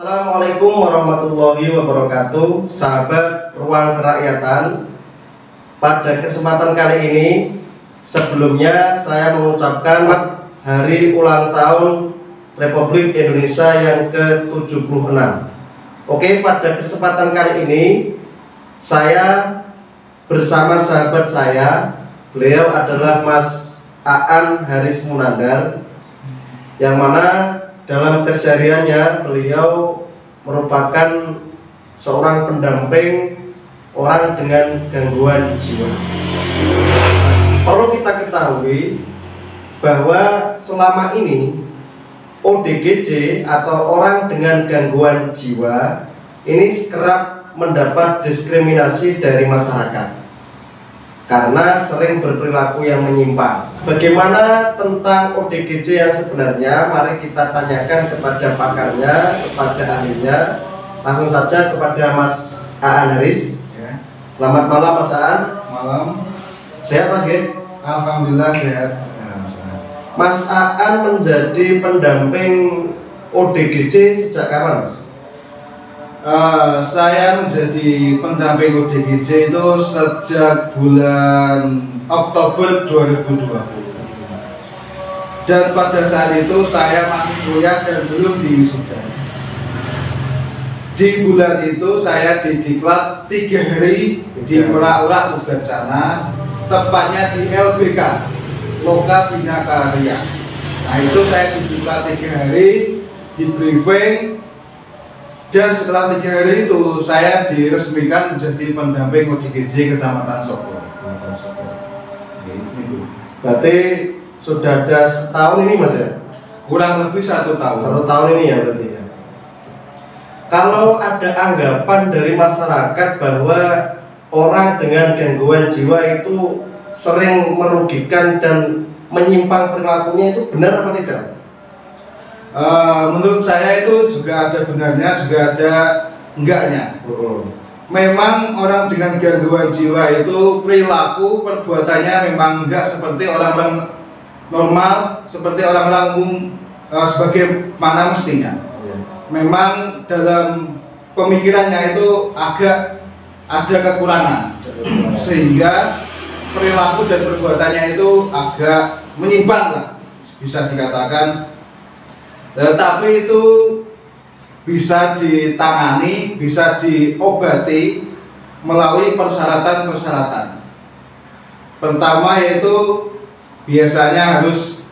Assalamualaikum warahmatullahi wabarakatuh, sahabat Ruang Kerakyatan. Pada kesempatan kali ini, sebelumnya saya mengucapkan hari ulang tahun Republik Indonesia yang ke-76. Oke, pada kesempatan kali ini saya bersama sahabat saya, beliau adalah Mas Aan Haris Munandar, yang mana dalam kesehariannya beliau merupakan seorang pendamping orang dengan gangguan jiwa. Perlu kita ketahui bahwa selama ini ODGJ atau orang dengan gangguan jiwa ini kerap mendapat diskriminasi dari masyarakat karena sering berperilaku yang menyimpang. Bagaimana tentang ODGJ yang sebenarnya? Mari kita tanyakan kepada pakarnya, kepada ahlinya. Langsung saja kepada Mas Aan Haris. Ya. Selamat malam Mas Aan. Malam. Sehat Mas Ge? Alhamdulillah sehat. Mas Aan menjadi pendamping ODGJ sejak kapan Mas? Saya menjadi pendamping ODGJ itu sejak bulan Oktober 2020. Dan pada saat itu saya masih kuliah dan belum diwisuda. Di bulan itu saya didiklat 3 hari di Merak-Urak Tugansana, tepatnya di LBK Loka Bina Karya. Nah itu saya didiklat 3 hari, di briefing. Dan setelah 3 hari itu saya diresmikan menjadi pendamping ODGJ Kecamatan Soko. Berarti sudah ada setahun ini Mas ya? Kurang lebih 1 tahun. 1 tahun ini ya berarti ya. Kalau ada anggapan dari masyarakat bahwa orang dengan gangguan jiwa itu sering merugikan dan menyimpang perilakunya, itu benar apa tidak? Menurut saya itu juga ada benarnya, juga ada enggaknya. Memang orang dengan gangguan jiwa itu perilaku perbuatannya memang enggak seperti orang-orang normal, seperti orang-orang umum sebagaimana mestinya. Memang dalam pemikirannya itu agak ada kekurangan, sehingga perilaku dan perbuatannya itu agak menyimpang lah, bisa dikatakan. Tapi itu bisa ditangani, bisa diobati melalui persyaratan-persyaratan. Pertama yaitu biasanya harus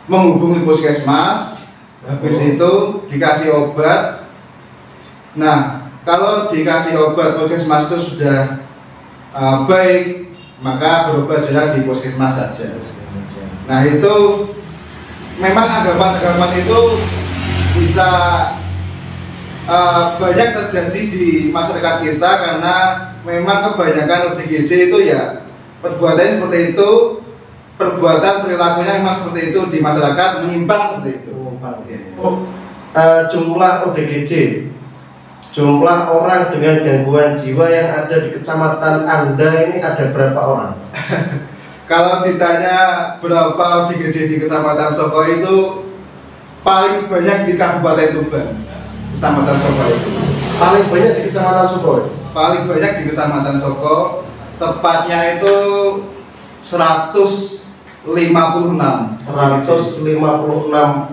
menghubungi puskesmas, habis itu dikasih obat. Nah, kalau dikasih obat puskesmas itu sudah baik, maka berobat jalan di puskesmas saja. Nah itu memang anggapan-anggapan itu bisa banyak terjadi di masyarakat kita, karena memang kebanyakan ODGJ itu ya perbuatannya seperti itu, perbuatan perilakunya memang seperti itu di masyarakat, menyimpang seperti itu. Jumlah ODGJ, jumlah orang dengan gangguan jiwa yang ada di kecamatan Anda ini ada berapa orang? Kalau ditanya berapa ODGJ di Kecamatan Soko itu paling banyak di Kabupaten Tuban. Kecamatan Soko itu Paling banyak di Kecamatan Soko? Paling banyak di Kecamatan Soko, tepatnya itu 156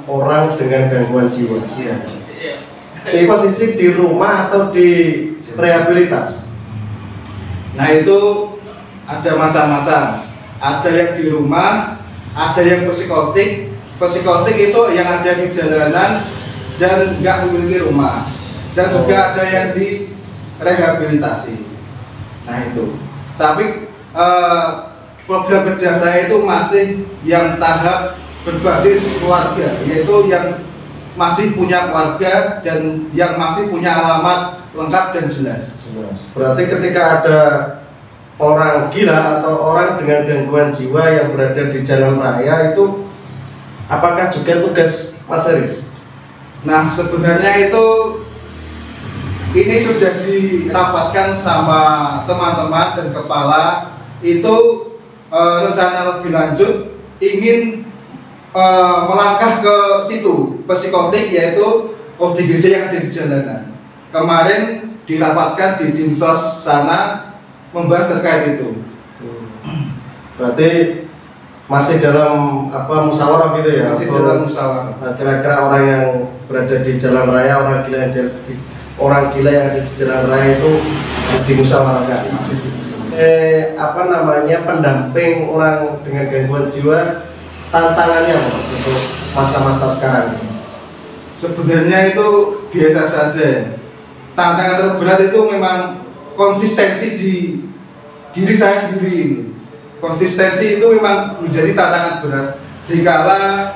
orang dengan gangguan jiwa. Iya. Di posisi di rumah atau di rehabilitas? Nah itu ada macam-macam. Ada yang di rumah, ada yang psikotik. Psikotik itu yang ada di jalanan dan nggak memiliki rumah. Dan juga ada yang di rehabilitasi. Nah itu. Tapi program kerja saya itu masih yang tahap berbasis keluarga, yaitu yang masih punya keluarga dan yang masih punya alamat lengkap dan jelas. Berarti ketika ada orang gila atau orang dengan gangguan jiwa yang berada di jalan raya, itu apakah juga tugas Mas Haris? Nah sebenarnya itu ini sudah dirapatkan sama teman-teman dan kepala, itu rencana lebih lanjut ingin melangkah ke situ psikotik, yaitu ODGJ yang ada di jalanan. Kemarin dirapatkan di Dinsos sana membahas terkait itu. Berarti masih dalam musyawarah gitu ya? Masih dalam musyawarah. Kira-kira orang yang berada di jalan raya, orang gila yang ada di jalan raya itu dimusyawarahkan. Masih dimusyawarahkan. Pendamping orang dengan gangguan jiwa, tantangannya apa Mas untuk masa-masa sekarang ini? Sebenarnya itu biasa saja. Tantangan terberat itu memang konsistensi di diri saya sendiri ini. Konsistensi itu memang menjadi tantangan berat. Dikala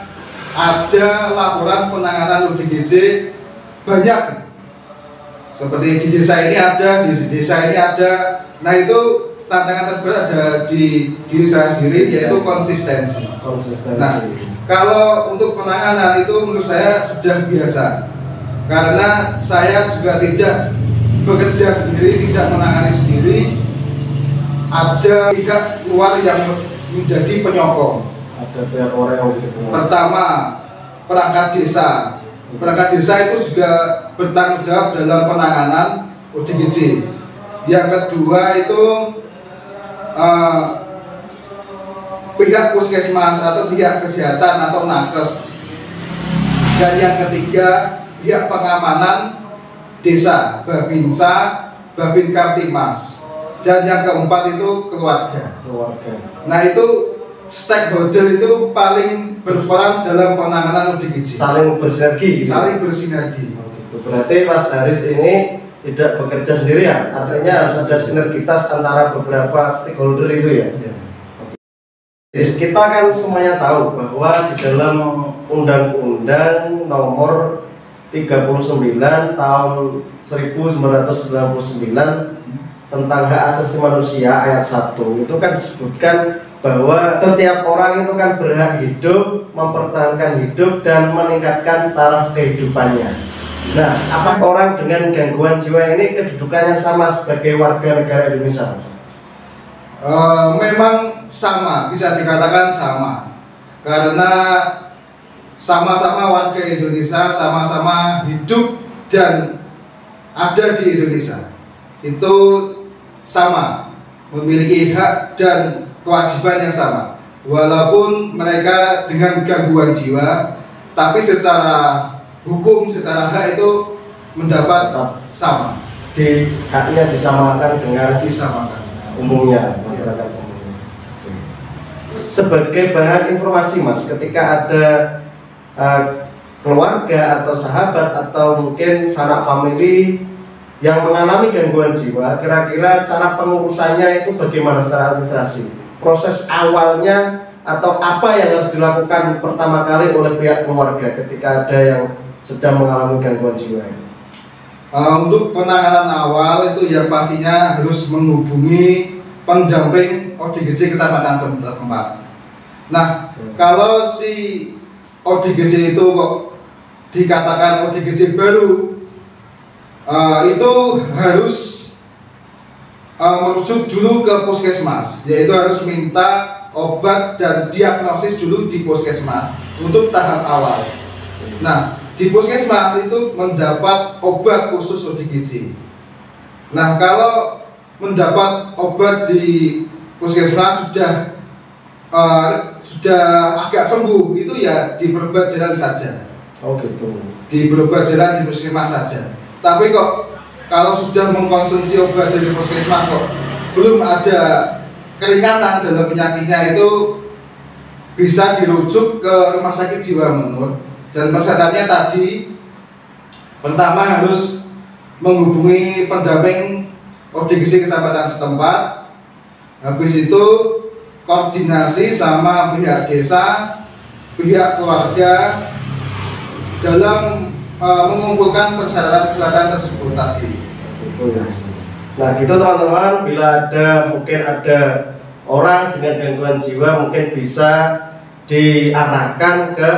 ada laporan penanganan ODGJ banyak, seperti di desa ini ada, di desa ini ada. Nah itu tantangan terberat ada di diri saya sendiri, yaitu konsistensi. Nah, kalau untuk penanganan itu menurut saya sudah biasa, karena saya juga tidak bekerja sendiri, tidak menangani sendiri. Ada pihak luar yang menjadi penyokong. Ada pihak orang yang menjadi penyokong. Pertama, perangkat desa. Perangkat desa itu juga bertanggung jawab dalam penanganan ODGJ. Yang kedua itu pihak puskesmas atau pihak kesehatan atau nakes. Dan yang ketiga pihak pengamanan desa, Babinsa, Babin Kamtimas. Dan yang keempat itu keluarga. Nah itu stakeholder itu paling berperan dalam penanganan ODGJ. Saling bersinergi. Saling bersinergi. Berarti Mas Haris ini tidak bekerja sendirian, artinya harus ada sinergitas antara beberapa stakeholder itu ya. Kita kan semuanya tahu bahwa di dalam Undang-Undang Nomor 39 Tahun 1999 tentang hak asasi manusia ayat 1 itu kan disebutkan bahwa setiap orang itu kan berhak hidup, mempertahankan hidup dan meningkatkan taraf kehidupannya. Nah, apa orang dengan gangguan jiwa ini kedudukannya sama sebagai warga negara Indonesia? Memang sama, bisa dikatakan sama, karena sama-sama warga Indonesia, sama-sama hidup dan ada di Indonesia. Itu sama, memiliki hak dan kewajiban yang sama. Walaupun mereka dengan gangguan jiwa, tapi secara hukum, secara hak itu mendapat sama. Haknya disamakan dengan umumnya masyarakat umumnya. Sebagai bahan informasi Mas, ketika ada keluarga atau sahabat atau mungkin sanak famili yang mengalami gangguan jiwa, kira-kira cara pengurusannya itu bagaimana secara administrasi? Proses awalnya atau apa yang harus dilakukan pertama kali oleh pihak keluarga ketika ada yang sedang mengalami gangguan jiwa? Untuk penanganan awal itu yang pastinya harus menghubungi pendamping ODGJ kecamatan setempat. Nah, kalau si ODGJ itu kok dikatakan ODGJ baru, itu harus merujuk dulu ke puskesmas, yaitu harus minta obat dan diagnosis dulu di puskesmas untuk tahap awal. Nah, di puskesmas itu mendapat obat khusus ODGJ. Nah, kalau mendapat obat di puskesmas sudah agak sembuh, itu ya di berobat jalan saja. Oh gitu. Di berobat jalan di puskesmas saja. Tapi kok kalau sudah mengkonsumsi obat dari puskesmas kok belum ada keringanan dalam penyakitnya, itu bisa dirujuk ke rumah sakit jiwa menur. Dan persyaratnya tadi pertama harus menghubungi pendamping ODGJ kecamatan setempat, habis itu koordinasi sama pihak desa, pihak keluarga dalam mengumpulkan persyaratan tersebut tadi. Nah gitu teman-teman, bila mungkin ada orang dengan gangguan jiwa mungkin bisa diarahkan ke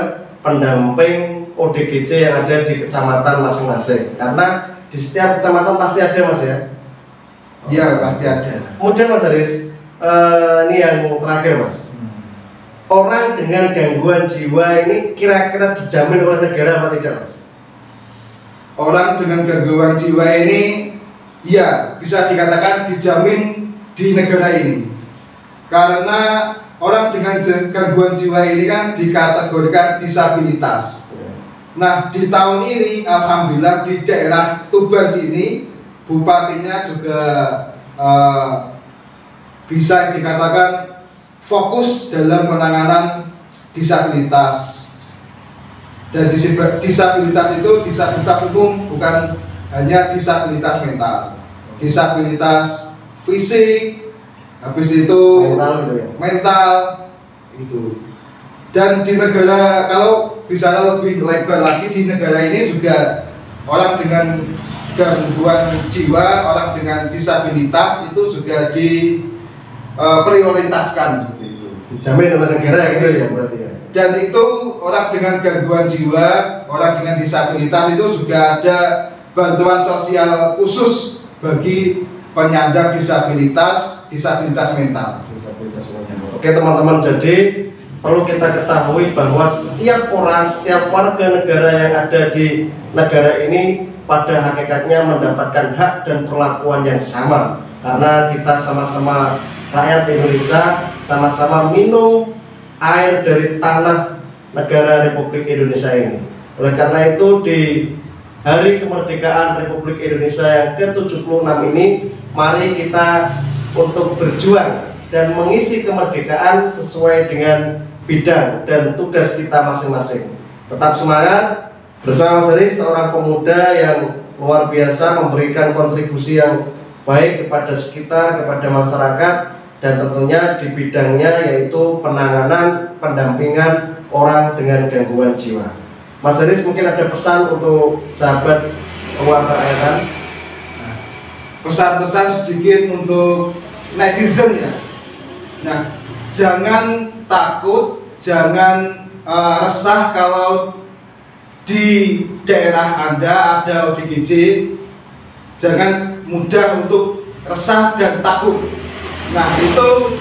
pendamping ODGJ yang ada di kecamatan masing-masing, karena di setiap kecamatan pasti ada Mas ya? Iya pasti ada. Kemudian Mas Haris, ini yang terakhir Mas, orang dengan gangguan jiwa ini kira-kira dijamin oleh negara apa tidak Mas? orang dengan gangguan jiwa ini ya bisa dikatakan dijamin di negara ini, karena orang dengan gangguan jiwa ini kan dikategorikan disabilitas. Nah, di tahun ini alhamdulillah di daerah Tuban ini bupatinya juga bisa dikatakan fokus dalam penanganan disabilitas. Dan disabilitas itu disabilitas umum, bukan hanya disabilitas mental, disabilitas fisik, habis itu mental itu. Dan di negara, kalau bicara lebih lebar lagi, di negara ini juga orang dengan gangguan jiwa, orang dengan disabilitas itu juga diprioritaskan seperti itu. Dijamin oleh negara gitu ya berarti ya. Dan itu orang dengan gangguan jiwa, orang dengan disabilitas itu juga ada bantuan sosial khusus bagi penyandang disabilitas mental. Oke teman-teman, jadi perlu kita ketahui bahwa setiap orang, setiap warga negara yang ada di negara ini pada hakikatnya mendapatkan hak dan perlakuan yang sama, karena kita sama-sama rakyat Indonesia, sama-sama minum air dari tanah negara Republik Indonesia ini. Oleh karena itu di Hari Kemerdekaan Republik Indonesia yang ke-76 ini, mari kita untuk berjuang dan mengisi kemerdekaan sesuai dengan bidang dan tugas kita masing-masing. Tetap semangat bersama Mas Aris, seorang pemuda yang luar biasa memberikan kontribusi yang baik kepada sekitar, kepada masyarakat, dan tentunya di bidangnya yaitu penanganan, pendampingan orang dengan gangguan jiwa. Mas Aris mungkin ada pesan untuk sahabat Ruang Kerakyatan? Pesan-pesan sedikit untuk netizen ya. Nah, jangan takut, jangan resah kalau di daerah Anda ada ODGJ. Jangan mudah untuk resah dan takut. Nah, itu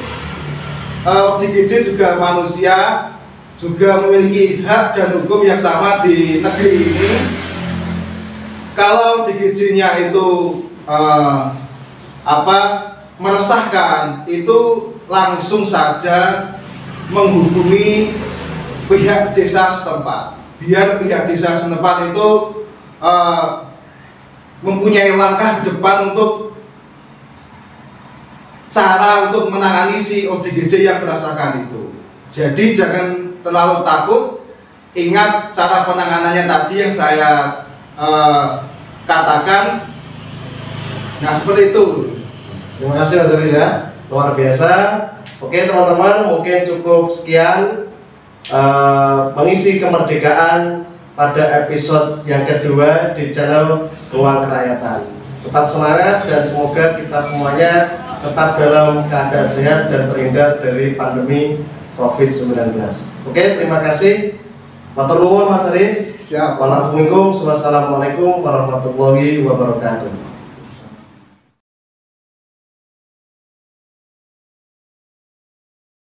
ODGJ juga manusia, juga memiliki hak dan hukum yang sama di negeri ini. Kalau ODGJ-nya itu meresahkan, itu langsung saja menghubungi pihak desa setempat, biar pihak desa setempat itu mempunyai langkah ke depan untuk cara untuk menangani si ODGJ yang merasakan itu. Jadi jangan terlalu takut, ingat cara penanganannya tadi yang saya katakan. Nah, seperti itu. Terima kasih Mas Aris ya, luar biasa. Oke teman-teman, mungkin cukup sekian mengisi kemerdekaan pada episode yang kedua di channel Ruang Kerakyatan. Tetap semangat dan semoga kita semuanya tetap dalam keadaan sehat dan terhindar dari pandemi COVID-19. Oke, terima kasih. Matur nuwun Mas Aris. Siap. Wassalamualaikum warahmatullahi wabarakatuh.